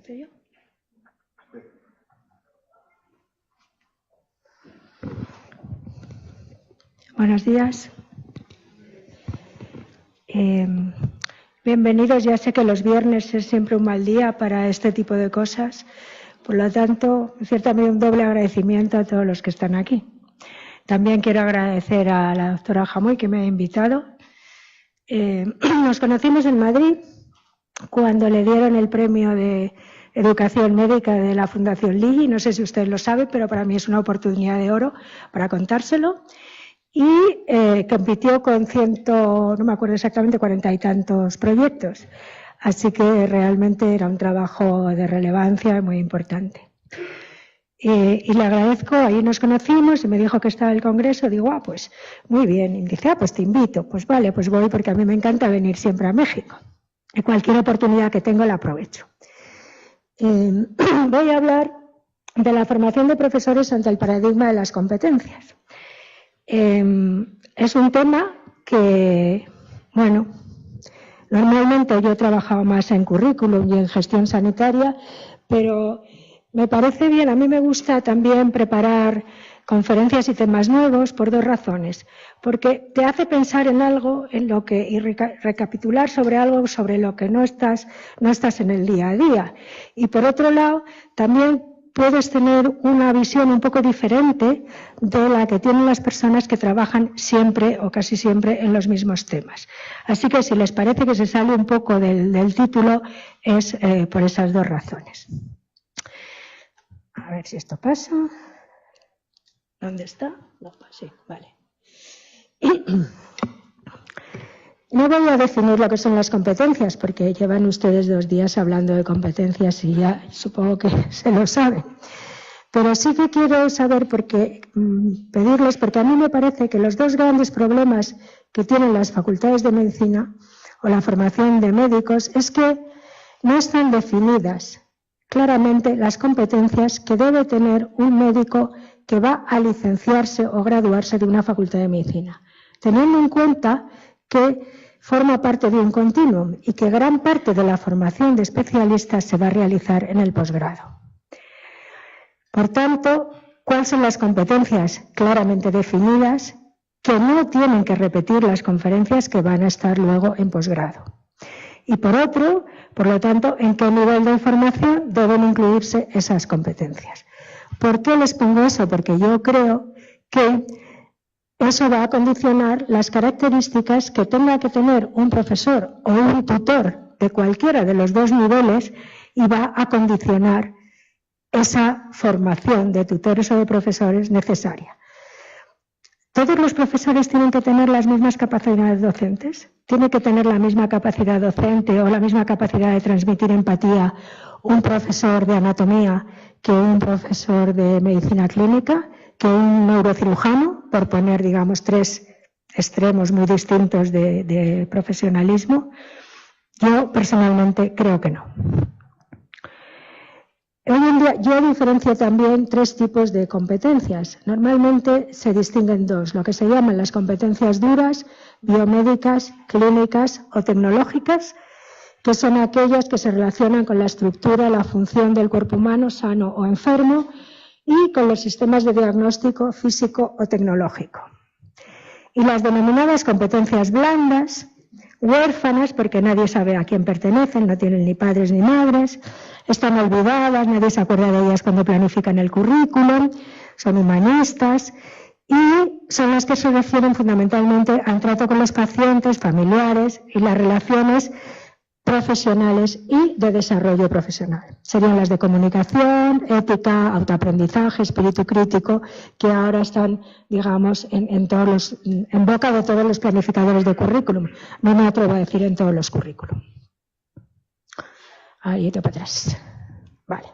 ¿Empiezo yo? Buenos días. Bienvenidos. Ya sé que los viernes es siempre un mal día para este tipo de cosas. Por lo tanto, en cierta medida, un doble agradecimiento a todos los que están aquí. También quiero agradecer a la doctora Jamoy que me ha invitado. Nos conocimos en Madrid cuando le dieron el premio de Educación Médica de la Fundación Lilly. No sé si usted lo sabe, pero para mí es una oportunidad de oro para contárselo. Y compitió con no me acuerdo exactamente, 40 y tantos proyectos. Así que realmente era un trabajo de relevancia muy importante. Y le agradezco, ahí nos conocimos y me dijo que estaba el congreso. Digo, pues muy bien. Y dice, pues te invito. Pues vale, pues voy porque a mí me encanta venir siempre a México. Y cualquier oportunidad que tengo la aprovecho. Voy a hablar de la formación de profesores ante el paradigma de las competencias. Es un tema que, bueno, normalmente yo he trabajado más en currículum y en gestión sanitaria, pero me parece bien, a mí me gusta también preparar conferencias y temas nuevos por dos razones. Porque te hace pensar en algo, y recapitular sobre algo sobre lo que no estás en el día a día. Y por otro lado, también puedes tener una visión un poco diferente de la que tienen las personas que trabajan siempre o casi siempre en los mismos temas. Así que si les parece que se sale un poco del título, es por esas dos razones. A ver si esto pasa. ¿Dónde está? No, sí, vale. No voy a definir lo que son las competencias, porque llevan ustedes 2 días hablando de competencias y ya supongo que se lo saben. Pero sí que quiero saber, pedirles, porque a mí me parece que los dos grandes problemas que tienen las facultades de medicina o la formación de médicos es que no están definidas claramente las competencias que debe tener un médico que va a licenciarse o graduarse de una facultad de medicina, teniendo en cuenta que forma parte de un continuum y que gran parte de la formación de especialistas se va a realizar en el posgrado. Por tanto, ¿cuáles son las competencias claramente definidas que no tienen que repetir las conferencias que van a estar luego en posgrado? Y por lo tanto, ¿en qué nivel de información deben incluirse esas competencias? ¿Por qué les pongo eso? Porque yo creo que eso va a condicionar las características que tenga que tener un profesor o un tutor de cualquiera de los dos niveles y va a condicionar esa formación de tutores o de profesores necesaria. ¿Todos los profesores tienen que tener las mismas capacidades docentes? ¿Tiene que tener la misma capacidad docente o la misma capacidad de transmitir empatía un profesor de anatomía que un profesor de medicina clínica, que un neurocirujano, por poner, digamos, 3 extremos muy distintos de profesionalismo? Yo personalmente creo que no. Hoy en día yo diferencio también 3 tipos de competencias. Normalmente se distinguen 2, lo que se llaman las competencias duras, biomédicas, clínicas o tecnológicas, que son aquellas que se relacionan con la estructura, la función del cuerpo humano, sano o enfermo, y con los sistemas de diagnóstico físico o tecnológico. Y las denominadas competencias blandas, huérfanas, porque nadie sabe a quién pertenecen, no tienen ni padres ni madres, están olvidadas, nadie se acuerda de ellas cuando planifican el currículum, son humanistas y son las que se refieren fundamentalmente al trato con los pacientes, familiares y las relaciones profesionales y de desarrollo profesional. Serían las de comunicación, ética, autoaprendizaje, espíritu crítico, que ahora están, digamos, en boca de todos los planificadores de currículum. No me atrevo a decir en todos los currículum. Ahí te para atrás. Vale.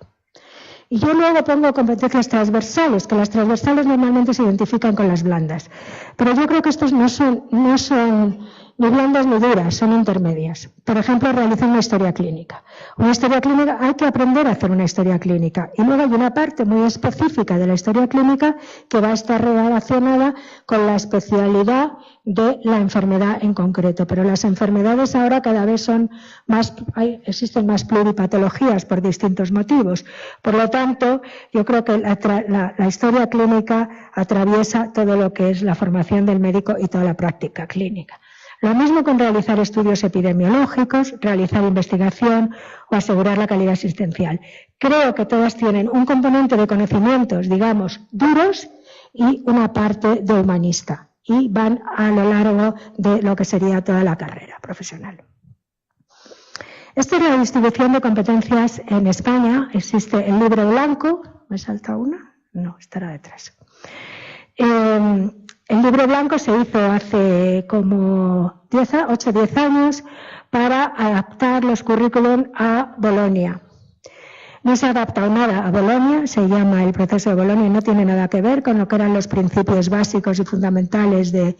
Y yo luego pongo competencias transversales, que las transversales normalmente se identifican con las blandas. Pero yo creo que estos no son ni blandas ni duras, son intermedias. Por ejemplo, realizar una historia clínica. Una historia clínica, hay que aprender a hacer una historia clínica. Y luego hay una parte muy específica de la historia clínica que va a estar relacionada con la especialidad de la enfermedad en concreto. Pero las enfermedades ahora cada vez son más, existen más pluripatologías por distintos motivos. Por lo tanto, yo creo que la historia clínica atraviesa todo lo que es la formación del médico y toda la práctica clínica. Lo mismo con realizar estudios epidemiológicos, realizar investigación o asegurar la calidad asistencial. Creo que todas tienen un componente de conocimientos, digamos, duros y una parte de humanista. Y van a lo largo de lo que sería toda la carrera profesional. Esta es la distribución de competencias en España. Existe el libro blanco. ¿Me salta una? No, estará detrás. El libro blanco se hizo hace como 8 o 10 años para adaptar los currículum a Bolonia. No se ha adaptado nada a Bolonia, se llama el proceso de Bolonia y no tiene nada que ver con lo que eran los principios básicos y fundamentales del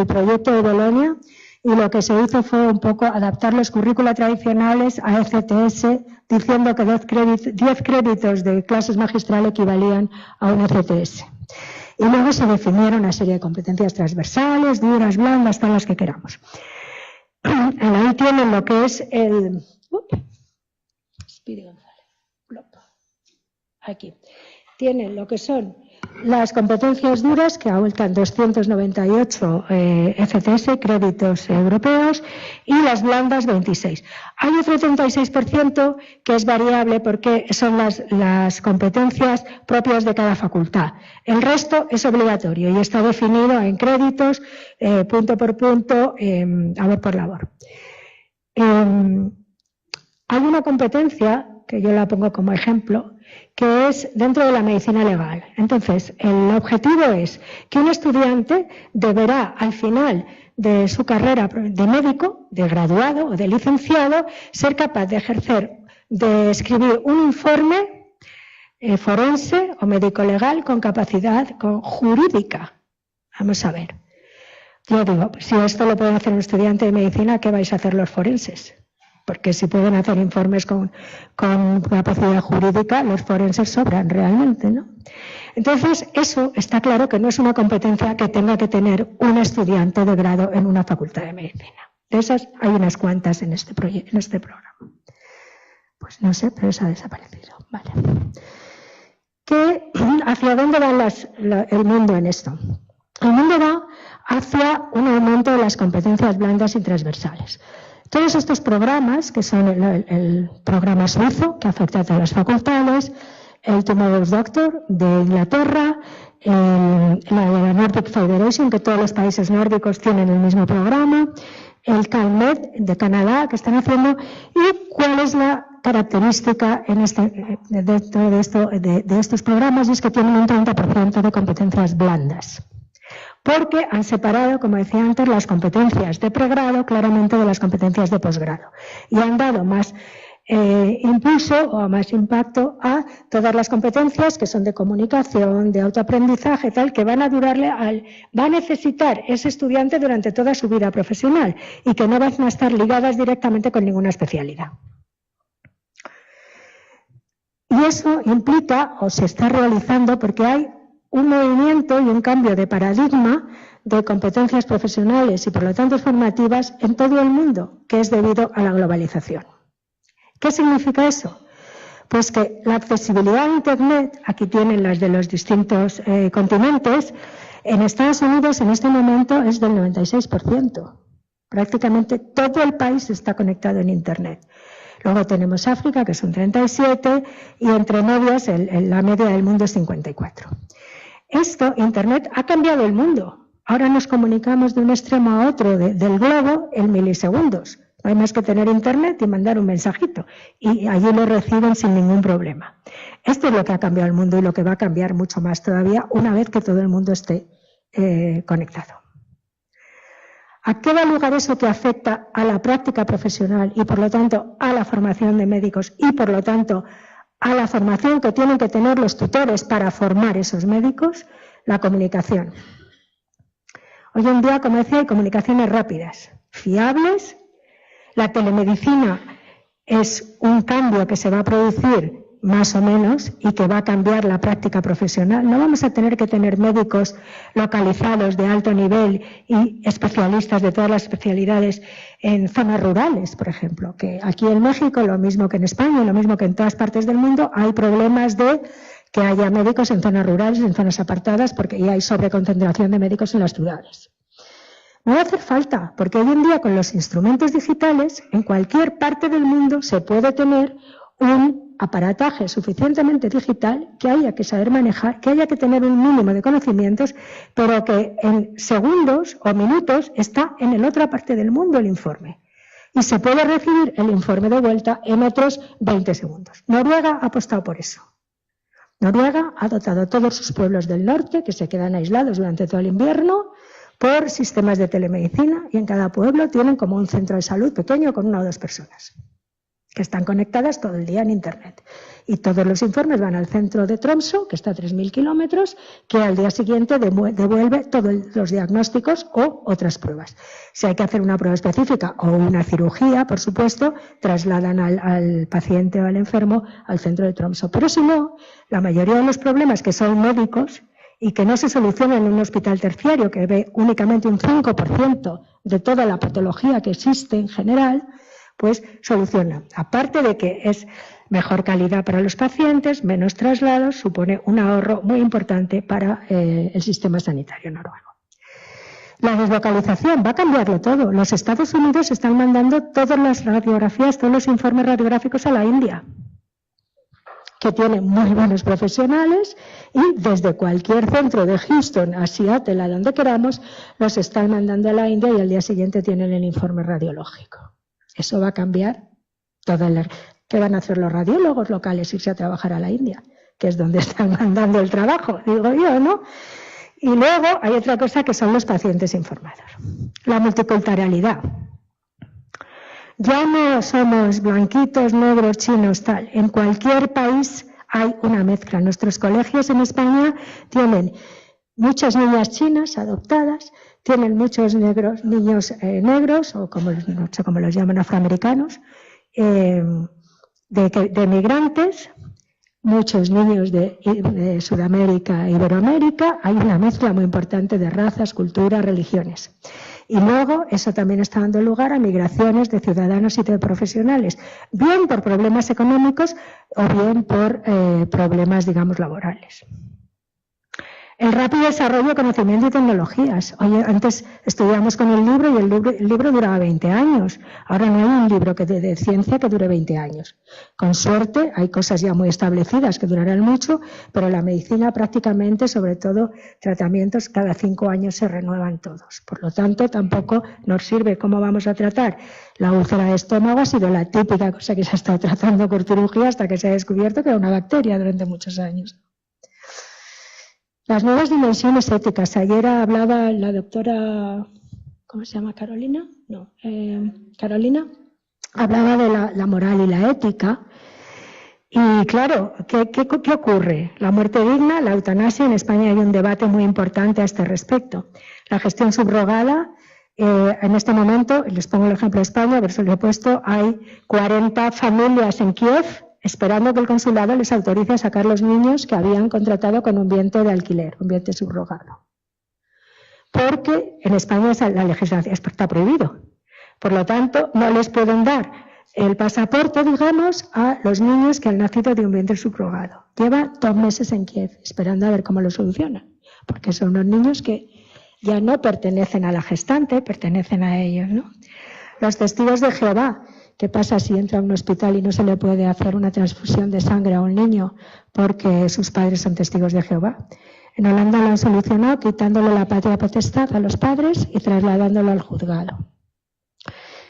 proyecto de Bolonia. Y lo que se hizo fue un poco adaptar los currículos tradicionales a ECTS, diciendo que 10 créditos de clases magistrales equivalían a un ECTS. Y luego se definieron una serie de competencias transversales, duras, blandas, todas las que queramos. Ahí tienen lo que es el... Aquí. Tienen lo que son las competencias duras, que abultan 298 ECTS, créditos europeos, y las blandas 26. Hay otro 36% que es variable porque son las competencias propias de cada facultad. El resto es obligatorio y está definido en créditos, punto por punto, labor por labor. Hay una competencia, que yo la pongo como ejemplo, que es dentro de la medicina legal. Entonces, el objetivo es que un estudiante deberá, al final de su carrera de médico, de graduado o de licenciado, ser capaz de ejercer, de escribir un informe forense o médico-legal con capacidad jurídica. Vamos a ver. Yo digo, si esto lo puede hacer un estudiante de medicina, ¿qué vais a hacer los forenses? Porque si pueden hacer informes con capacidad jurídica, los forenses sobran realmente, ¿no? Entonces, eso está claro que no es una competencia que tenga que tener un estudiante de grado en una facultad de medicina. De esas hay unas cuantas en este programa. Pues no sé, pero esa ha desaparecido. Vale. ¿Hacia dónde va el mundo en esto? El mundo va hacia un aumento de las competencias blandas y transversales. Todos estos programas, que son el programa suizo, que afecta a todas las facultades, el Tomorrow's Doctor de Inglaterra, la Nordic Federation, que todos los países nórdicos tienen el mismo programa, el CalMed de Canadá, que están haciendo, y cuál es la característica de estos programas, y es que tienen un 30% de competencias blandas. Porque han separado, como decía antes, las competencias de pregrado claramente de las competencias de posgrado. Y han dado más impulso o más impacto a todas las competencias que son de comunicación, de autoaprendizaje, tal, que van a va a necesitar ese estudiante durante toda su vida profesional y que no van a estar ligadas directamente con ninguna especialidad. Y eso implica, o se está realizando, porque hay un movimiento y un cambio de paradigma de competencias profesionales y por lo tanto formativas en todo el mundo, que es debido a la globalización. ¿Qué significa eso? Pues que la accesibilidad a Internet, aquí tienen las de los distintos continentes, en Estados Unidos en este momento es del 96%. Prácticamente todo el país está conectado en Internet. Luego tenemos África, que es un 37%, y entre medias la media del mundo es 54%. Internet ha cambiado el mundo. Ahora nos comunicamos de un extremo a otro del globo en milisegundos. No hay más que tener Internet y mandar un mensajito. Y allí lo reciben sin ningún problema. Esto es lo que ha cambiado el mundo y lo que va a cambiar mucho más todavía una vez que todo el mundo esté conectado. ¿A qué da lugar eso que afecta a la práctica profesional y por lo tanto a la formación de médicos y por lo tanto a la formación que tienen que tener los tutores para formar esos médicos? La comunicación. Hoy en día, como decía, hay comunicaciones rápidas. fiables. La telemedicina es un cambio que se va a producir más o menos y que va a cambiar la práctica profesional. No vamos a tener que tener médicos localizados de alto nivel y especialistas de todas las especialidades en zonas rurales, por ejemplo, que aquí en México, lo mismo que en España, lo mismo que en todas partes del mundo, hay problemas de que haya médicos en zonas rurales, en zonas apartadas, porque ya hay sobreconcentración de médicos en las ciudades. No va a hacer falta, porque hoy en día con los instrumentos digitales, en cualquier parte del mundo se puede tener un aparataje suficientemente digital que haya que saber manejar, que haya que tener un mínimo de conocimientos, pero que en segundos o minutos está en la otra parte del mundo el informe. Y se puede recibir el informe de vuelta en otros 20 segundos. Noruega ha apostado por eso. Noruega ha dotado a todos sus pueblos del norte, que se quedan aislados durante todo el invierno, por sistemas de telemedicina, y en cada pueblo tienen como un centro de salud pequeño con 1 o 2 personas que están conectadas todo el día en Internet. Y todos los informes van al centro de Tromsø, que está a 3.000 kilómetros, que al día siguiente devuelve todos los diagnósticos o otras pruebas. Si hay que hacer una prueba específica o una cirugía, por supuesto, trasladan al paciente o al enfermo al centro de Tromsø. Pero si no, la mayoría de los problemas que son médicos y que no se solucionan en un hospital terciario, que ve únicamente un 5% de toda la patología que existe en general, pues soluciona. Aparte de que es mejor calidad para los pacientes, menos traslados, supone un ahorro muy importante para el sistema sanitario noruego. La deslocalización va a cambiarlo todo. Los Estados Unidos están mandando todas las radiografías, todos los informes radiográficos a la India, que tiene muy buenos profesionales, y desde cualquier centro de Houston a Seattle, a donde queramos, los están mandando a la India y al día siguiente tienen el informe radiológico. Eso va a cambiar todo. ¿Qué van a hacer los radiólogos locales? Irse a trabajar a la India, que es donde están mandando el trabajo, digo yo, ¿no? Y luego hay otra cosa que son los pacientes informados. La multiculturalidad. Ya no somos blanquitos, negros, chinos, tal. En cualquier país hay una mezcla. Nuestros colegios en España tienen muchas niñas chinas adoptadas, tienen muchos niños negros, o como, no sé cómo los llaman, afroamericanos, de migrantes, muchos niños de Sudamérica e Iberoamérica. Hay una mezcla muy importante de razas, culturas, religiones. Y luego eso también está dando lugar a migraciones de ciudadanos y de profesionales, bien por problemas económicos o bien por problemas, digamos, laborales. El rápido desarrollo de conocimiento y tecnologías. Oye, antes estudiamos con el libro y el libro duraba 20 años. Ahora no hay un libro de ciencia que dure 20 años. Con suerte hay cosas ya muy establecidas que durarán mucho, pero la medicina prácticamente, sobre todo tratamientos, cada 5 años se renuevan todos. Por lo tanto, tampoco nos sirve cómo vamos a tratar la úlcera de estómago. Ha sido la típica cosa que se ha estado tratando por cirugía hasta que se ha descubierto que era una bacteria durante muchos años. Las nuevas dimensiones éticas. Ayer hablaba la doctora, ¿cómo se llama? ¿Carolina? No, Carolina. Hablaba de la moral y la ética. Y claro, ¿qué ocurre? La muerte digna, la eutanasia. En España hay un debate muy importante a este respecto. La gestión subrogada. En este momento, les pongo el ejemplo de España, por eso lo he puesto, hay 40 familias en Kiev esperando que el consulado les autorice a sacar los niños que habían contratado con un vientre de alquiler, un vientre subrogado. Porque en España la legislación está prohibido. Por lo tanto, no les pueden dar el pasaporte, digamos, a los niños que han nacido de un vientre subrogado. Lleva 2 meses en Kiev esperando a ver cómo lo solucionan, porque son unos niños que ya no pertenecen a la gestante, pertenecen a ellos, ¿no? Los testigos de Jehová. ¿Qué pasa si entra a un hospital y no se le puede hacer una transfusión de sangre a un niño porque sus padres son testigos de Jehová? En Holanda lo han solucionado quitándole la patria potestad a los padres y trasladándolo al juzgado.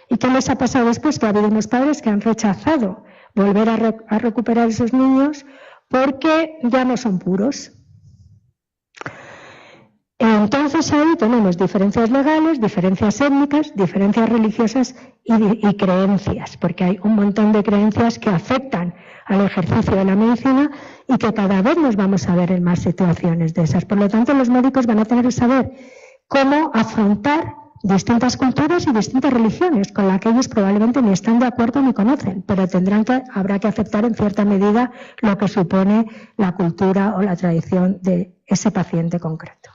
¿Y qué les ha pasado después? Que ha habido unos padres que han rechazado volver a recuperar esos niños porque ya no son puros. Entonces ahí tenemos diferencias legales, diferencias étnicas, diferencias religiosas y creencias, porque hay un montón de creencias que afectan al ejercicio de la medicina y que cada vez nos vamos a ver en más situaciones de esas. Por lo tanto, los médicos van a tener que saber cómo afrontar distintas culturas y distintas religiones, con las que ellos probablemente ni están de acuerdo ni conocen, pero habrá que aceptar en cierta medida lo que supone la cultura o la tradición de ese paciente concreto.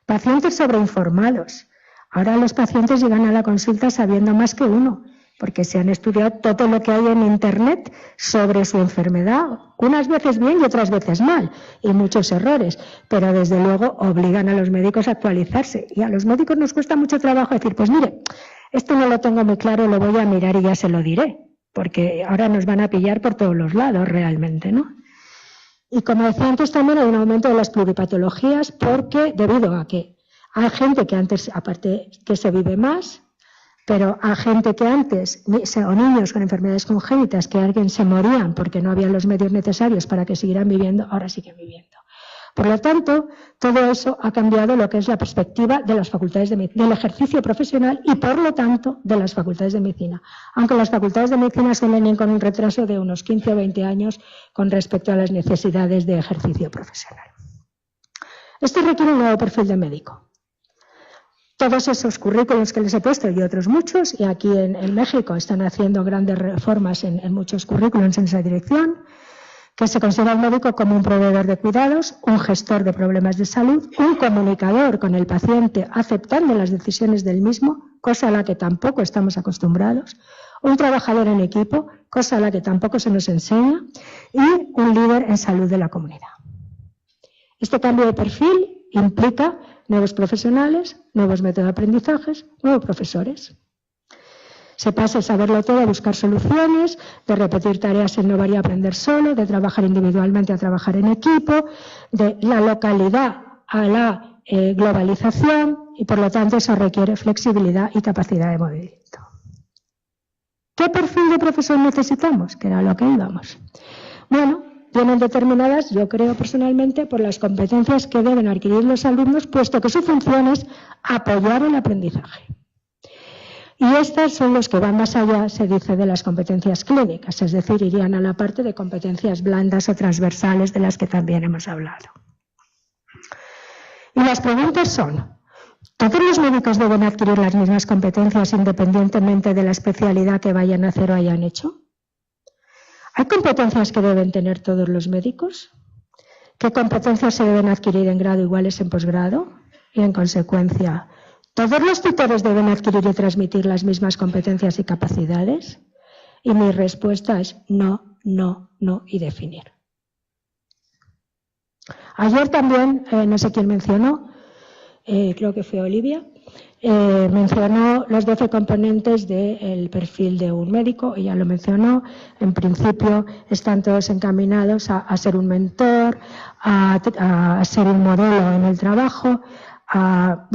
Pacientes sobreinformados. Ahora los pacientes llegan a la consulta sabiendo más que uno, porque se han estudiado todo lo que hay en Internet sobre su enfermedad, unas veces bien y otras veces mal, y muchos errores, pero desde luego obligan a los médicos a actualizarse. Y a los médicos nos cuesta mucho trabajo decir, pues mire, esto no lo tengo muy claro, lo voy a mirar y ya se lo diré, porque ahora nos van a pillar por todos los lados realmente, ¿no? Y como decía antes, también hay un aumento de las pluripatologías, porque debido a que hay gente que antes, aparte que se vive más, pero a gente que antes, o niños con enfermedades congénitas, que alguien se morían porque no había los medios necesarios para que siguieran viviendo, ahora siguen viviendo. Por lo tanto, todo eso ha cambiado lo que es la perspectiva de las facultades de medicina, del ejercicio profesional y, por lo tanto, de las facultades de medicina. Aunque las facultades de medicina suelen ir con un retraso de unos 15 o 20 años con respecto a las necesidades de ejercicio profesional. Esto requiere un nuevo perfil de médico. Todos esos currículos que les he puesto y otros muchos, y aquí en México están haciendo grandes reformas en muchos currículos en esa dirección, que se considera al médico como un proveedor de cuidados, un gestor de problemas de salud, un comunicador con el paciente aceptando las decisiones del mismo, cosa a la que tampoco estamos acostumbrados, un trabajador en equipo, cosa a la que tampoco se nos enseña, y un líder en salud de la comunidad. Este cambio de perfil implica nuevos profesionales, nuevos métodos de aprendizajes, nuevos profesores. Se pasa a saberlo todo, a buscar soluciones, de repetir tareas, innovar y aprender solo, de trabajar individualmente a trabajar en equipo, de la localidad a la globalización, y por lo tanto eso requiere flexibilidad y capacidad de movimiento. ¿Qué perfil de profesor necesitamos? Que era a lo que íbamos. Bueno, vienen determinadas, yo creo personalmente, por las competencias que deben adquirir los alumnos, puesto que su función es apoyar el aprendizaje. Y estas son los que van más allá, se dice, de las competencias clínicas, es decir, irían a la parte de competencias blandas o transversales de las que también hemos hablado. Y las preguntas son, ¿todos los médicos deben adquirir las mismas competencias independientemente de la especialidad que vayan a hacer o hayan hecho? ¿Hay competencias que deben tener todos los médicos? ¿Qué competencias se deben adquirir en grado iguales en posgrado? Y en consecuencia, ¿todos los tutores deben adquirir y transmitir las mismas competencias y capacidades? Y mi respuesta es no, no, no y definir. Ayer también, no sé quién mencionó, creo que fue Olivia, mencionó los 12 componentes del perfil de un médico, ella lo mencionó. En principio están todos encaminados a ser un mentor, a ser un modelo en el trabajo, a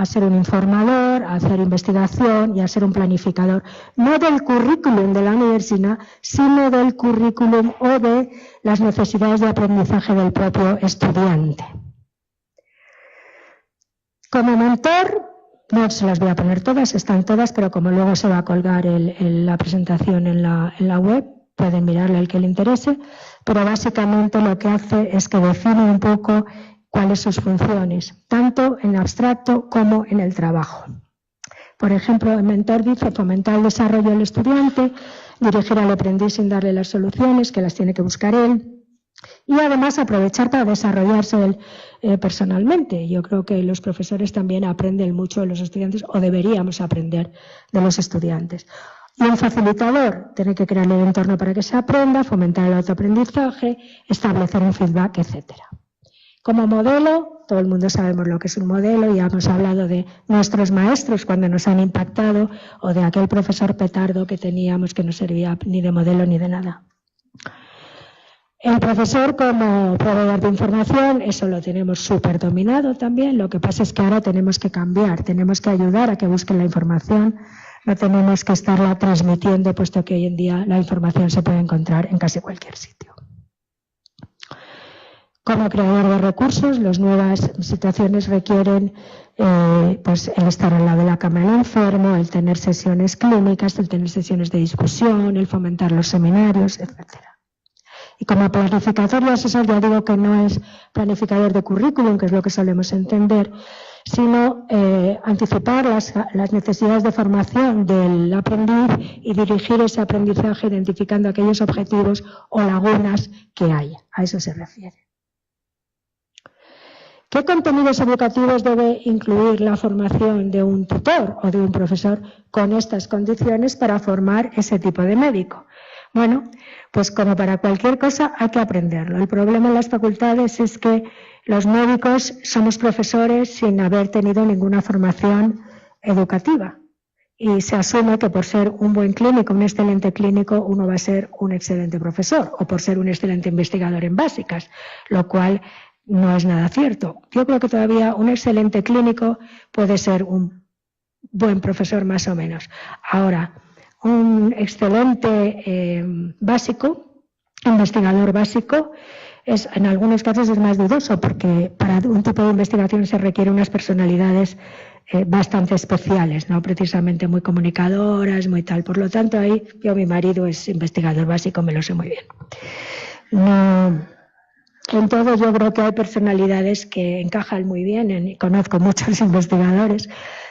ser un informador, a hacer investigación y a ser un planificador, no del currículum de la universidad, sino del currículum o de las necesidades de aprendizaje del propio estudiante. Como mentor, no se las voy a poner todas, están todas, pero como luego se va a colgar la presentación en la web, pueden mirarla el que le interese, pero básicamente lo que hace es que define un poco cuáles son sus funciones, tanto en abstracto como en el trabajo. Por ejemplo, el mentor dice fomentar el desarrollo del estudiante, dirigir al aprendiz sin darle las soluciones, que las tiene que buscar él, y además aprovechar para desarrollarse él personalmente. Yo creo que los profesores también aprenden mucho de los estudiantes, o deberíamos aprender de los estudiantes. Y un facilitador tiene que crear el entorno para que se aprenda, fomentar el autoaprendizaje, establecer un feedback, etcétera. Como modelo, todo el mundo sabemos lo que es un modelo, ya hemos hablado de nuestros maestros cuando nos han impactado, o de aquel profesor petardo que teníamos que no servía ni de modelo ni de nada. El profesor como proveedor de información, eso lo tenemos súper dominado también, lo que pasa es que ahora tenemos que cambiar, tenemos que ayudar a que busquen la información, no tenemos que estarla transmitiendo, puesto que hoy en día la información se puede encontrar en casi cualquier sitio. Como creador de recursos, las nuevas situaciones requieren el estar al lado de la cama del enfermo, el tener sesiones clínicas, el tener sesiones de discusión, el fomentar los seminarios, etcétera. Y como planificador y asesor, ya digo que no es planificador de currículum, que es lo que solemos entender, sino anticipar las necesidades de formación del aprendiz y dirigir ese aprendizaje identificando aquellos objetivos o lagunas que hay. A eso se refiere. ¿Qué contenidos educativos debe incluir la formación de un tutor o de un profesor con estas condiciones para formar ese tipo de médico? Bueno, pues como para cualquier cosa hay que aprenderlo. El problema en las facultades es que los médicos somos profesores sin haber tenido ninguna formación educativa. Y se asume que por ser un buen clínico, un excelente clínico, uno va a ser un excelente profesor o por ser un excelente investigador en básicas, lo cual no es nada cierto. Yo creo que todavía un excelente clínico puede ser un buen profesor más o menos. Ahora, un excelente básico, investigador básico, en algunos casos es más dudoso porque para un tipo de investigación se requieren unas personalidades bastante especiales, no precisamente muy comunicadoras, muy tal. Por lo tanto, ahí mi marido es investigador básico, me lo sé muy bien. No, en todo yo creo que hay personalidades que encajan muy bien, y conozco muchos investigadores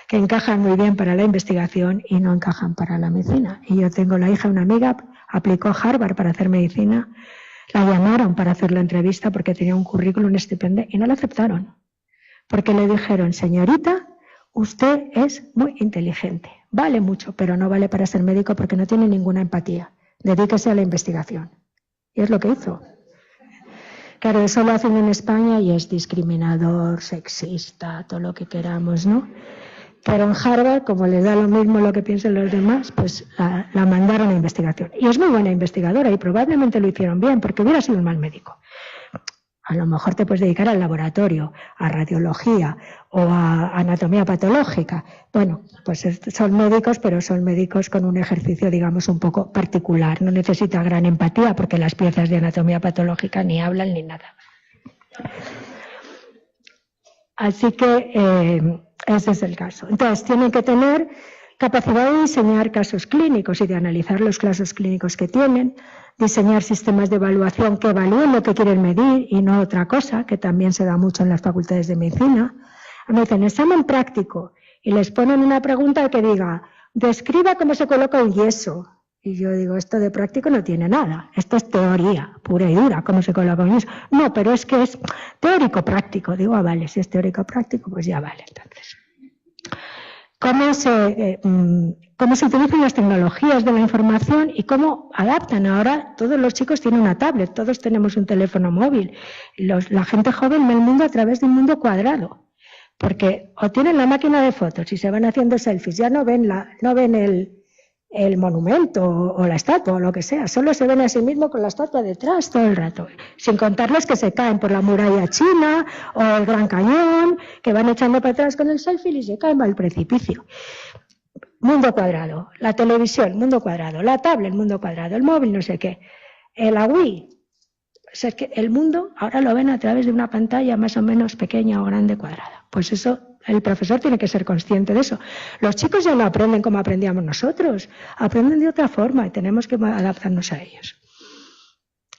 que encajan muy bien para la investigación y no encajan para la medicina. Y yo tengo la hija de una amiga, aplicó a Harvard para hacer medicina, la llamaron para hacer la entrevista porque tenía un currículum estupendo y no la aceptaron. Porque le dijeron, señorita, usted es muy inteligente, vale mucho, pero no vale para ser médico porque no tiene ninguna empatía. Dedíquese a la investigación. Y es lo que hizo. Claro, eso lo hacen en España y es discriminador, sexista, todo lo que queramos, ¿no? Pero en Harvard, como les da lo mismo lo que piensen los demás, pues la mandaron a investigación. Y es muy buena investigadora y probablemente lo hicieron bien porque hubiera sido un mal médico. A lo mejor te puedes dedicar al laboratorio, a radiología o a anatomía patológica. Bueno, pues son médicos, pero son médicos con un ejercicio, digamos, un poco particular. No necesita gran empatía porque las piezas de anatomía patológica ni hablan ni nada. Así que ese es el caso. Entonces, tienen que tener capacidad de diseñar casos clínicos y de analizar los casos clínicos que tienen, diseñar sistemas de evaluación que evalúen lo que quieren medir y no otra cosa, que también se da mucho en las facultades de medicina. Me dicen examen práctico y les ponen una pregunta que diga, describa cómo se coloca un yeso. Y yo digo, esto de práctico no tiene nada, esto es teoría pura y dura, cómo se coloca un yeso. No, pero es que es teórico-práctico. Digo, vale, si es teórico-práctico, pues ya vale, entonces. ¿Cómo se utilizan las tecnologías de la información y cómo adaptan? Ahora todos los chicos tienen una tablet, todos tenemos un teléfono móvil. La gente joven ve el mundo a través de un mundo cuadrado. Porque o tienen la máquina de fotos y se van haciendo selfies, ya no ven el monumento o la estatua o lo que sea, solo se ven a sí mismos con la estatua detrás todo el rato, sin contarles que se caen por la muralla china o el Gran Cañón, que van echando para atrás con el selfie y se caen al precipicio. Mundo cuadrado, la televisión, mundo cuadrado, la tablet, mundo cuadrado, el móvil, no sé qué, la Wii. O sea, es que el mundo ahora lo ven a través de una pantalla más o menos pequeña o grande cuadrada. Pues eso, el profesor tiene que ser consciente de eso. Los chicos ya no aprenden como aprendíamos nosotros, aprenden de otra forma y tenemos que adaptarnos a ellos.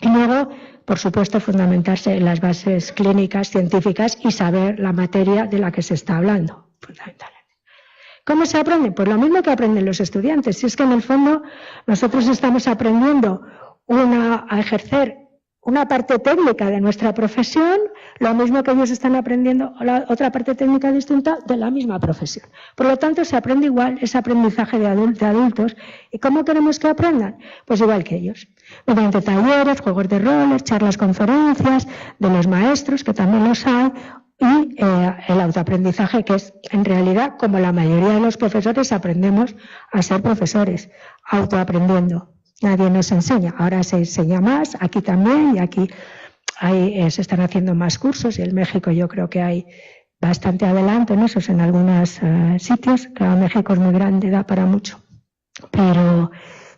Y luego, por supuesto, fundamentarse en las bases clínicas, científicas y saber la materia de la que se está hablando, fundamentalmente. ¿Cómo se aprende? Pues lo mismo que aprenden los estudiantes. Si es que en el fondo nosotros estamos aprendiendo a ejercer una parte técnica de nuestra profesión, lo mismo que ellos están aprendiendo la otra parte técnica distinta de la misma profesión. Por lo tanto, se aprende igual, ese aprendizaje de adultos. ¿Y cómo queremos que aprendan? Pues igual que ellos. Mediante talleres, juegos de roles, charlas, conferencias, de los maestros, que también los hay, y el autoaprendizaje, que es en realidad como la mayoría de los profesores aprendemos a ser profesores, autoaprendiendo. Nadie nos enseña, ahora se enseña más, aquí también, y aquí se están haciendo más cursos, y en México yo creo que hay bastante adelanto en esos, en algunos sitios. Claro, México es muy grande, da para mucho, pero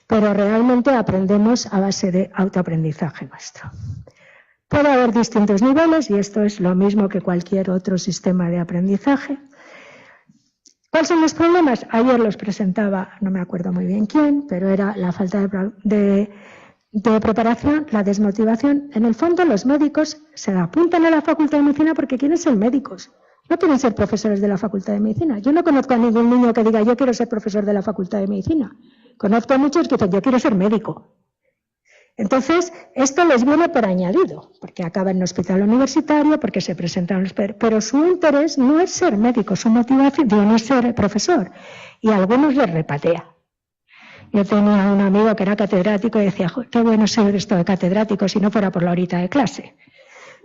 realmente aprendemos a base de autoaprendizaje nuestro. Puede haber distintos niveles, y esto es lo mismo que cualquier otro sistema de aprendizaje. ¿Cuáles son los problemas? Ayer los presentaba, no me acuerdo muy bien quién, pero era la falta de preparación, la desmotivación. En el fondo, los médicos se apuntan a la Facultad de Medicina porque quieren ser médicos. No quieren ser profesores de la Facultad de Medicina. Yo no conozco a ningún niño que diga yo quiero ser profesor de la Facultad de Medicina. Conozco a muchos que dicen yo quiero ser médico. Entonces, esto les viene por añadido, porque acaban en un hospital universitario, porque se presentan los... Pero su interés no es ser médico, su motivación no es ser profesor. Y a algunos les repatea. Yo tenía un amigo que era catedrático y decía, qué bueno ser esto de catedrático si no fuera por la horita de clase.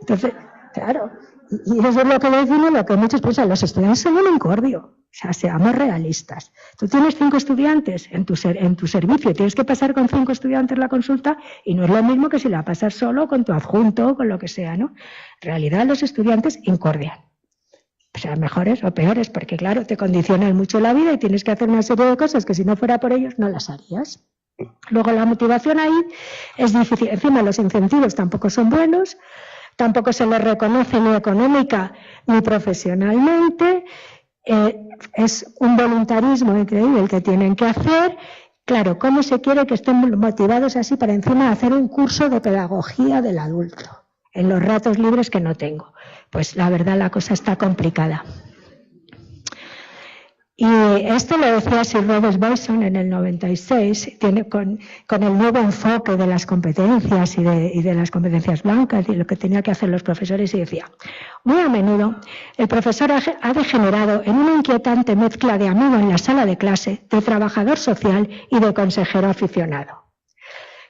Entonces, claro, y eso es lo que define lo que muchos piensan, los estudiantes son un incordio. O sea, seamos realistas. Tú tienes 5 estudiantes en tu servicio, tienes que pasar con 5 estudiantes la consulta y no es lo mismo que si la pasas solo con tu adjunto o con lo que sea, ¿no? En realidad los estudiantes incordian. O sea, mejores o peores, porque claro, te condicionan mucho la vida y tienes que hacer una serie de cosas que si no fuera por ellos no las harías. Luego la motivación ahí es difícil. Encima los incentivos tampoco son buenos, tampoco se les reconoce ni económica ni profesionalmente. Es un voluntarismo increíble el que tienen que hacer. Claro, ¿cómo se quiere que estén motivados así para encima hacer un curso de pedagogía del adulto en los ratos libres que no tengo? Pues la verdad la cosa está complicada. Y esto lo decía Sir Robert Bison en el 96, tiene con el nuevo enfoque de las competencias y de las competencias blancas y lo que tenían que hacer los profesores, y decía, muy a menudo el profesor ha degenerado en una inquietante mezcla de amigo en la sala de clase, de trabajador social y de consejero aficionado.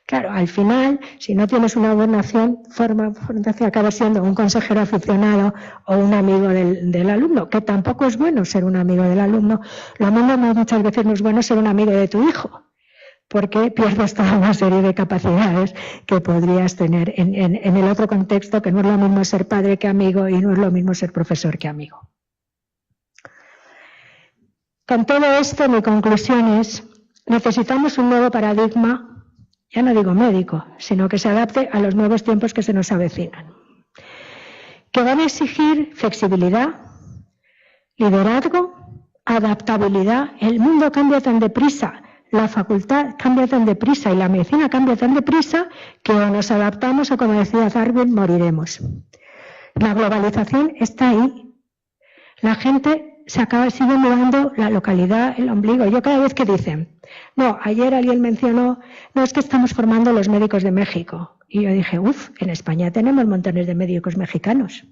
Claro, al final, si no tienes una buena formación, acaba siendo un consejero aficionado o un amigo del alumno, que tampoco es bueno ser un amigo del alumno. Lo mismo muchas veces no es bueno ser un amigo de tu hijo, porque pierdes toda una serie de capacidades que podrías tener en el otro contexto, que no es lo mismo ser padre que amigo y no es lo mismo ser profesor que amigo. Con todo esto, mi conclusión es, necesitamos un nuevo paradigma. Ya no digo médico, sino que se adapte a los nuevos tiempos que se nos avecinan. Que van a exigir flexibilidad, liderazgo, adaptabilidad. El mundo cambia tan deprisa, la facultad cambia tan deprisa y la medicina cambia tan deprisa que o nos adaptamos o, como decía Darwin, moriremos. La globalización está ahí. La gente sigue mirando la localidad, el ombligo. Yo cada vez que dicen, no, ayer alguien mencionó, no, es que estamos formando los médicos de México. Y yo dije, en España tenemos montones de médicos mexicanos.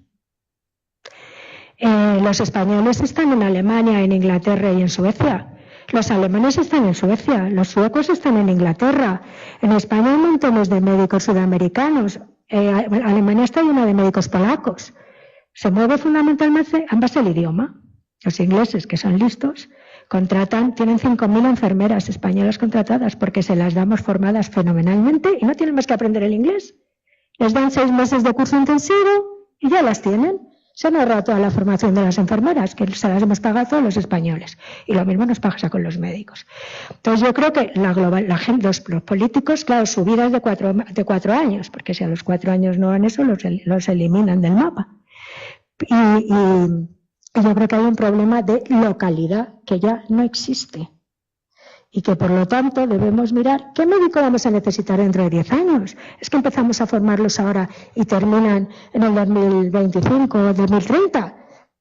Los españoles están en Alemania, en Inglaterra y en Suecia. Los alemanes están en Suecia, los suecos están en Inglaterra. En España hay montones de médicos sudamericanos. Alemania está llena de médicos polacos. Se mueve fundamentalmente en base al idioma. Los ingleses, que son listos, tienen 5.000 enfermeras españolas contratadas porque se las damos formadas fenomenalmente y no tienen más que aprender el inglés. Les dan 6 meses de curso intensivo y ya las tienen. Se han ahorrado toda la formación de las enfermeras, que se las hemos pagado todos los españoles. Y lo mismo nos pasa con los médicos. Entonces yo creo que los políticos, claro, su vida es de 4 años, porque si a los 4 años no van eso, los eliminan del mapa. Y yo creo que hay un problema de localidad que ya no existe y que por lo tanto debemos mirar qué médico vamos a necesitar dentro de 10 años. Es que empezamos a formarlos ahora y terminan en el 2025 o 2030,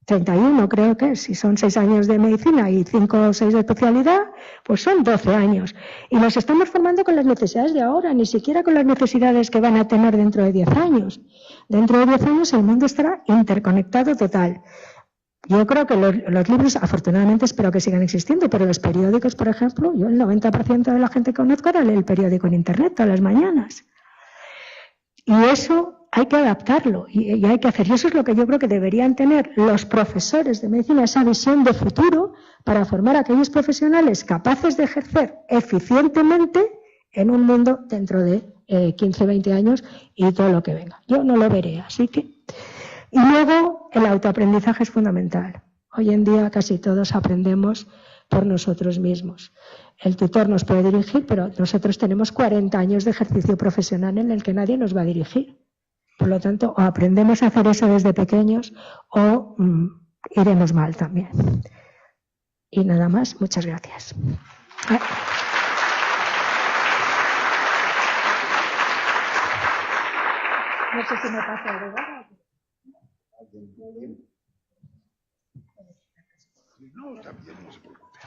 31 creo que es, si son 6 años de medicina y 5 o 6 de especialidad, pues son 12 años. Y los estamos formando con las necesidades de ahora, ni siquiera con las necesidades que van a tener dentro de 10 años. Dentro de 10 años el mundo estará interconectado total. Yo creo que los libros, afortunadamente, espero que sigan existiendo, pero los periódicos, por ejemplo, yo el 90% de la gente que conozco ahora lee el periódico en Internet todas las mañanas. Y eso hay que adaptarlo y hay que hacer. Y eso es lo que yo creo que deberían tener los profesores de medicina, esa visión de futuro para formar a aquellos profesionales capaces de ejercer eficientemente en un mundo dentro de 15, 20 años y todo lo que venga. Yo no lo veré, así que... Y luego el autoaprendizaje es fundamental. Hoy en día casi todos aprendemos por nosotros mismos. El tutor nos puede dirigir, pero nosotros tenemos 40 años de ejercicio profesional en el que nadie nos va a dirigir. Por lo tanto, o aprendemos a hacer eso desde pequeños o iremos mal también. Y nada más, muchas gracias. No sé si me pasa algo. No, también no se preocupe.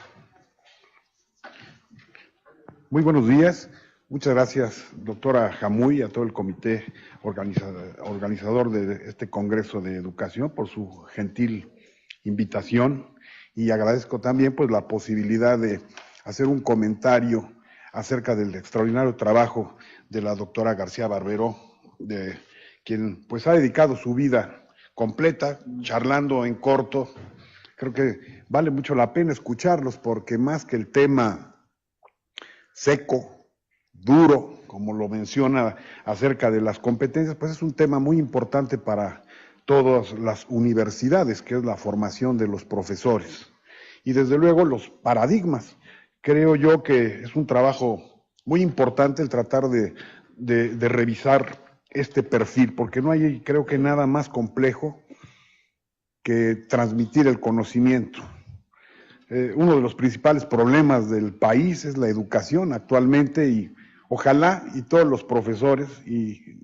Muy buenos días. Muchas gracias, doctora Jamuy, a todo el comité organizador de este Congreso de Educación por su gentil invitación, y agradezco también pues la posibilidad de hacer un comentario acerca del extraordinario trabajo de la doctora García Barbero, de quien pues ha dedicado su vida completa charlando en corto. Creo que vale mucho la pena escucharlos, porque más que el tema seco, duro, como lo menciona acerca de las competencias, pues es un tema muy importante para todas las universidades, que es la formación de los profesores. Y desde luego los paradigmas. Creo yo que es un trabajo muy importante el tratar de revisar este perfil, porque no hay, creo que, nada más complejo que transmitir el conocimiento. Uno de los principales problemas del país es la educación actualmente, y ojalá y todos los profesores, y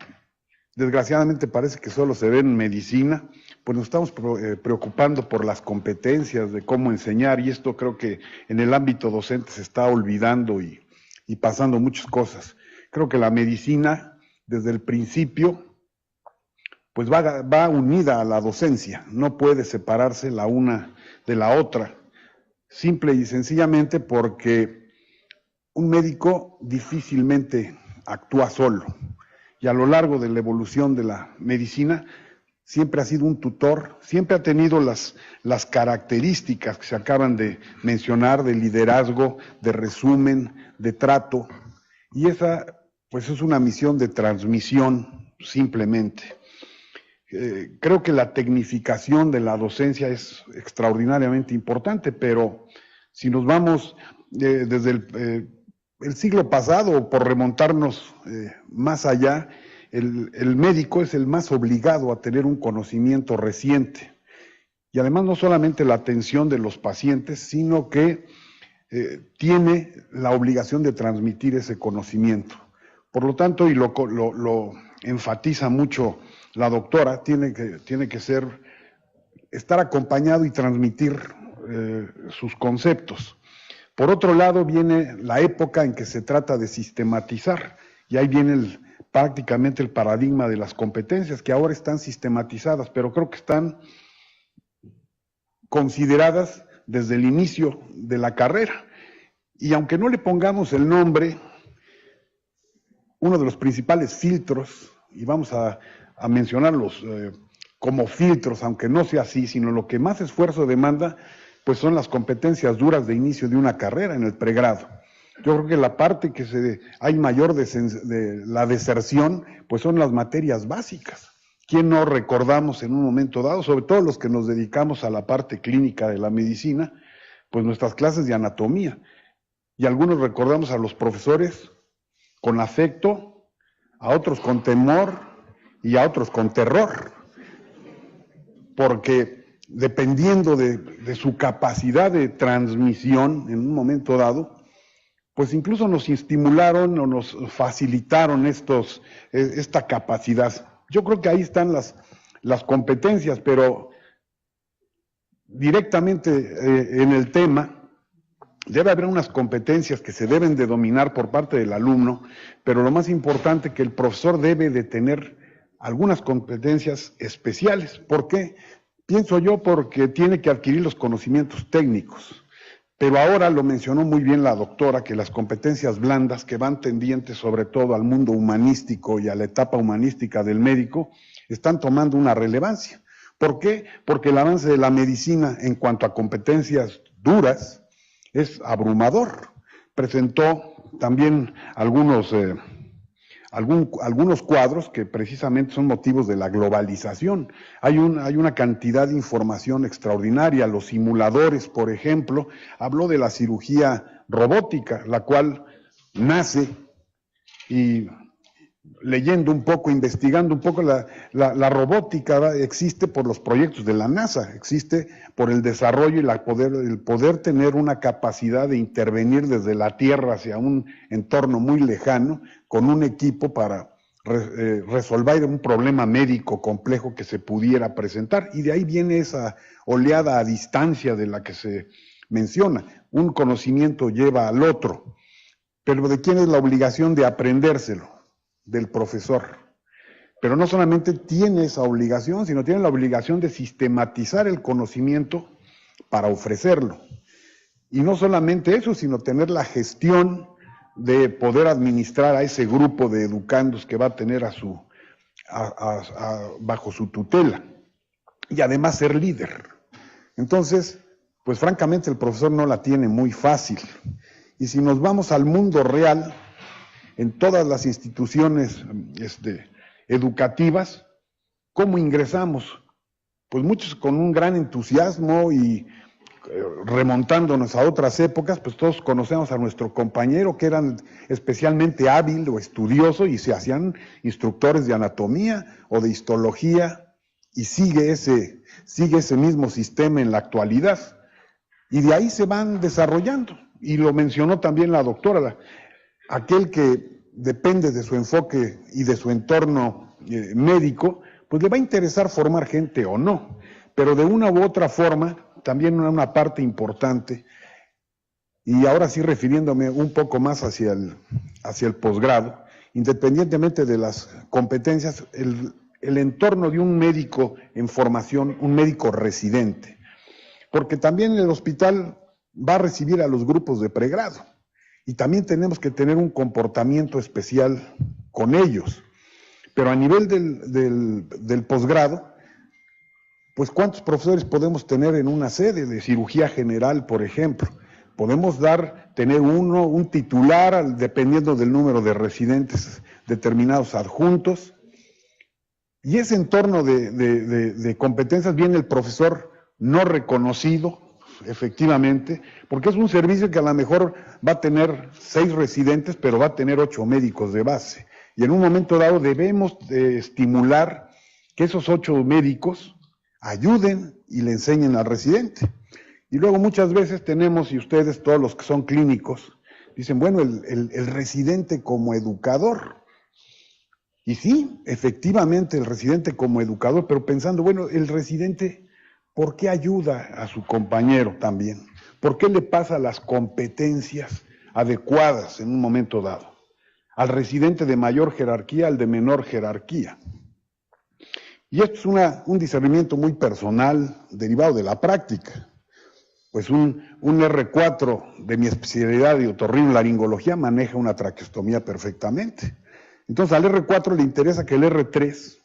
desgraciadamente parece que solo se ve en medicina, pues nos estamos preocupando por las competencias de cómo enseñar, y esto creo que en el ámbito docente se está olvidando y pasando muchas cosas. Creo que la medicina, desde el principio, pues va unida a la docencia, no puede separarse la una de la otra, simple y sencillamente porque un médico difícilmente actúa solo, y a lo largo de la evolución de la medicina siempre ha sido un tutor, siempre ha tenido las características que se acaban de mencionar, de liderazgo, de resumen, de trato, y esa pues es una misión de transmisión simplemente. Creo que la tecnificación de la docencia es extraordinariamente importante, pero si nos vamos desde el siglo pasado, por remontarnos más allá, el médico es el más obligado a tener un conocimiento reciente. Y además no solamente la atención de los pacientes, sino que tiene la obligación de transmitir ese conocimiento. Por lo tanto, y lo enfatiza mucho la doctora, tiene que estar acompañado y transmitir sus conceptos. Por otro lado, viene la época en que se trata de sistematizar, y ahí viene prácticamente el paradigma de las competencias, que ahora están sistematizadas, pero creo que están consideradas desde el inicio de la carrera. Y aunque no le pongamos el nombre, uno de los principales filtros, y vamos a mencionarlos como filtros, aunque no sea así, sino lo que más esfuerzo demanda, pues son las competencias duras de inicio de una carrera en el pregrado. Yo creo que la parte que hay mayor de la deserción, pues son las materias básicas. ¿Quién no recordamos en un momento dado, sobre todo los que nos dedicamos a la parte clínica de la medicina, pues nuestras clases de anatomía? Y algunos recordamos a los profesores con afecto, a otros con temor y a otros con terror, porque dependiendo de su capacidad de transmisión en un momento dado, pues incluso nos estimularon o nos facilitaron esta capacidad. Yo creo que ahí están las competencias, pero directamente en el tema, debe haber unas competencias que se deben de dominar por parte del alumno, pero lo más importante, que el profesor debe de tener algunas competencias especiales. ¿Por qué? Pienso yo porque tiene que adquirir los conocimientos técnicos. Pero ahora lo mencionó muy bien la doctora, que las competencias blandas, que van tendientes sobre todo al mundo humanístico y a la etapa humanística del médico, están tomando una relevancia. ¿Por qué? Porque el avance de la medicina en cuanto a competencias duras es abrumador. Presentó también algunos cuadros que precisamente son motivos de la globalización. Hay una cantidad de información extraordinaria. Los simuladores, por ejemplo, habló de la cirugía robótica, la cual nace, y leyendo un poco, investigando un poco, la robótica existe por los proyectos de la NASA, existe por el desarrollo y el poder tener una capacidad de intervenir desde la Tierra hacia un entorno muy lejano, con un equipo para resolver un problema médico complejo que se pudiera presentar. Y de ahí viene esa oleada a distancia de la que se menciona. Un conocimiento lleva al otro. Pero ¿de quién es la obligación de aprendérselo? Del profesor. Pero no solamente tiene esa obligación, sino tiene la obligación de sistematizar el conocimiento para ofrecerlo. Y no solamente eso, sino tener la gestión de poder administrar a ese grupo de educandos que va a tener bajo su tutela. Y además ser líder. Entonces, pues francamente el profesor no la tiene muy fácil. Y si nos vamos al mundo real, en todas las instituciones educativas, ¿cómo ingresamos? Pues muchos con un gran entusiasmo y remontándonos a otras épocas, pues todos conocemos a nuestro compañero que eran especialmente hábil o estudioso y se hacían instructores de anatomía o de histología y sigue ese mismo sistema en la actualidad. Y de ahí se van desarrollando. Y lo mencionó también la doctora, aquel que depende de su enfoque y de su entorno médico, pues le va a interesar formar gente o no. Pero de una u otra forma, también una parte importante, y ahora sí refiriéndome un poco más hacia el posgrado, independientemente de las competencias, el entorno de un médico en formación, un médico residente, porque también el hospital va a recibir a los grupos de pregrado y también tenemos que tener un comportamiento especial con ellos. Pero a nivel del posgrado, pues ¿cuántos profesores podemos tener en una sede de cirugía general, por ejemplo? Podemos tener un titular dependiendo del número de residentes determinados adjuntos. Y ese entorno de competencias viene el profesor no reconocido, efectivamente, porque es un servicio que a lo mejor va a tener 6 residentes, pero va a tener 8 médicos de base. Y en un momento dado debemos estimular que esos 8 médicos ayuden y le enseñen al residente. Y luego muchas veces tenemos, y ustedes todos los que son clínicos, dicen, bueno, el residente como educador. Y sí, efectivamente el residente como educador, pero pensando, bueno, el residente, ¿por qué ayuda a su compañero también? ¿Por qué le pasa las competencias adecuadas en un momento dado? Al residente de mayor jerarquía, al de menor jerarquía. Y esto es un discernimiento muy personal, derivado de la práctica. Pues un R4 de mi especialidad de otorrinolaringología maneja una traqueostomía perfectamente. Entonces al R4 le interesa que el R3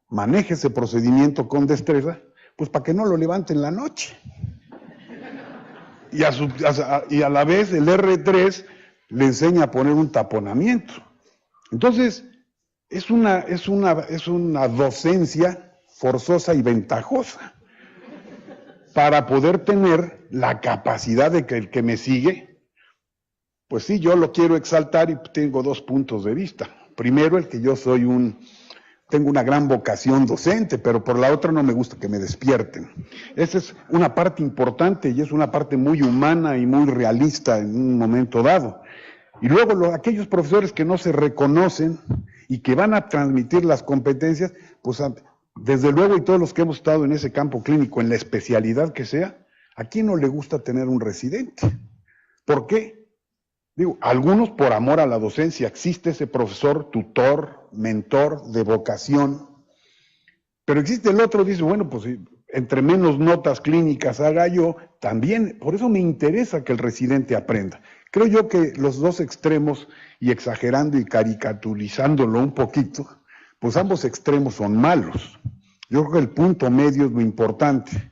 maneje ese procedimiento con destreza, pues para que no lo levante en la noche. Y a la vez el R3 le enseña a poner un taponamiento. Entonces, es una docencia forzosa y ventajosa para poder tener la capacidad de que el que me sigue, pues sí, yo lo quiero exaltar y tengo 2 puntos de vista. Primero, el que yo tengo una gran vocación docente, pero por la otra no me gusta que me despierten. Esa es una parte importante y es una parte muy humana y muy realista en un momento dado. Y luego aquellos profesores que no se reconocen y que van a transmitir las competencias, pues desde luego, y todos los que hemos estado en ese campo clínico, en la especialidad que sea, ¿a quién no le gusta tener un residente? ¿Por qué? Digo, algunos por amor a la docencia, existe ese profesor, tutor, mentor de vocación, pero existe el otro, dice, bueno, pues entre menos notas clínicas haga yo, también, por eso me interesa que el residente aprenda. Creo yo que los 2 extremos, y exagerando y caricaturizándolo un poquito, pues ambos extremos son malos. Yo creo que el punto medio es lo importante.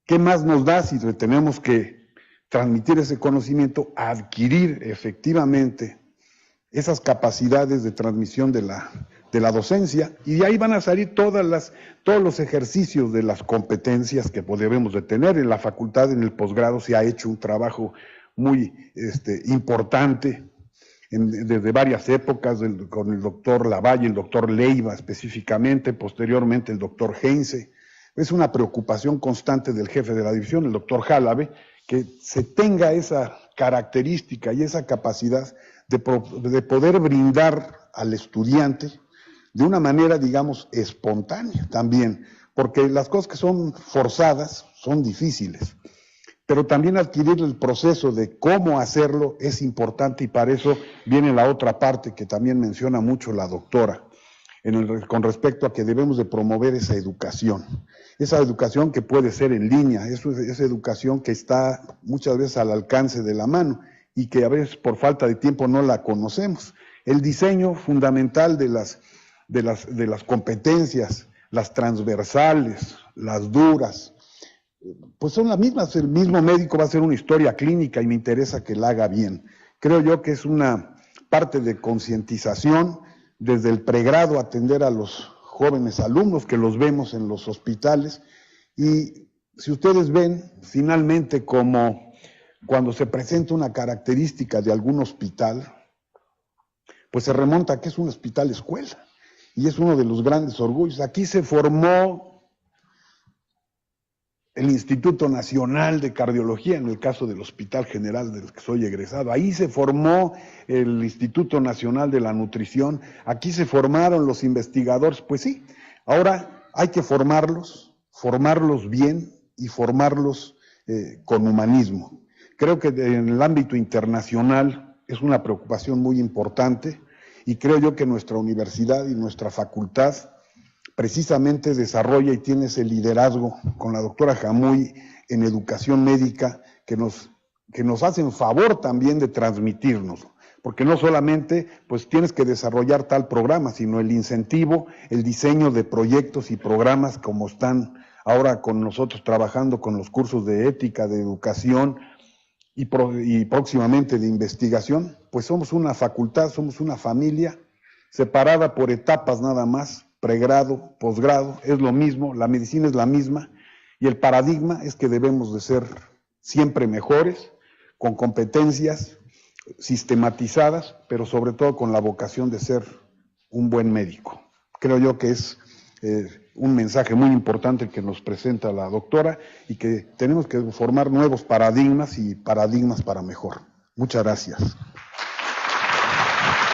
¿Qué más nos da si tenemos que transmitir ese conocimiento, adquirir efectivamente esas capacidades de transmisión de la docencia? Y de ahí van a salir todos los ejercicios de las competencias que debemos de tener. En la facultad, en el posgrado, se ha hecho un trabajo muy importante desde varias épocas, con el doctor Lavalle, el doctor Leiva específicamente, posteriormente el doctor Heinze. Es una preocupación constante del jefe de la división, el doctor Jalabe, que se tenga esa característica y esa capacidad de poder brindar al estudiante de una manera, digamos, espontánea también, porque las cosas que son forzadas son difíciles, pero también adquirir el proceso de cómo hacerlo es importante, y para eso viene la otra parte que también menciona mucho la doctora, con respecto a que debemos de promover esa educación que puede ser en línea, esa educación que está muchas veces al alcance de la mano y que a veces por falta de tiempo no la conocemos. El diseño fundamental de las competencias, las transversales, las duras, pues son las mismas. El mismo médico va a hacer una historia clínica y me interesa que la haga bien. Creo yo que es una parte de concientización desde el pregrado, atender a los jóvenes alumnos que los vemos en los hospitales. Y si ustedes ven, finalmente, como cuando se presenta una característica de algún hospital, pues se remonta a que es un hospital escuela, y es uno de los grandes orgullos. Aquí se formó el Instituto Nacional de Cardiología, en el caso del Hospital General del que soy egresado. Ahí se formó el Instituto Nacional de la Nutrición, aquí se formaron los investigadores. Pues sí, ahora hay que formarlos bien y formarlos con humanismo. Creo que en el ámbito internacional es una preocupación muy importante, y creo yo que nuestra universidad y nuestra facultad precisamente desarrolla y tiene ese liderazgo con la doctora Jamuy en educación médica, que nos hacen favor también de transmitirnos, porque no solamente pues tienes que desarrollar tal programa, sino el incentivo, el diseño de proyectos y programas como están ahora con nosotros trabajando con los cursos de ética, de educación y próximamente de investigación. Pues somos una facultad, somos una familia separada por etapas nada más. Pregrado, posgrado, es lo mismo, la medicina es la misma, y el paradigma es que debemos de ser siempre mejores, con competencias sistematizadas, pero sobre todo con la vocación de ser un buen médico. Creo yo que es un mensaje muy importante que nos presenta la doctora, y que tenemos que formar nuevos paradigmas y paradigmas para mejor. Muchas gracias.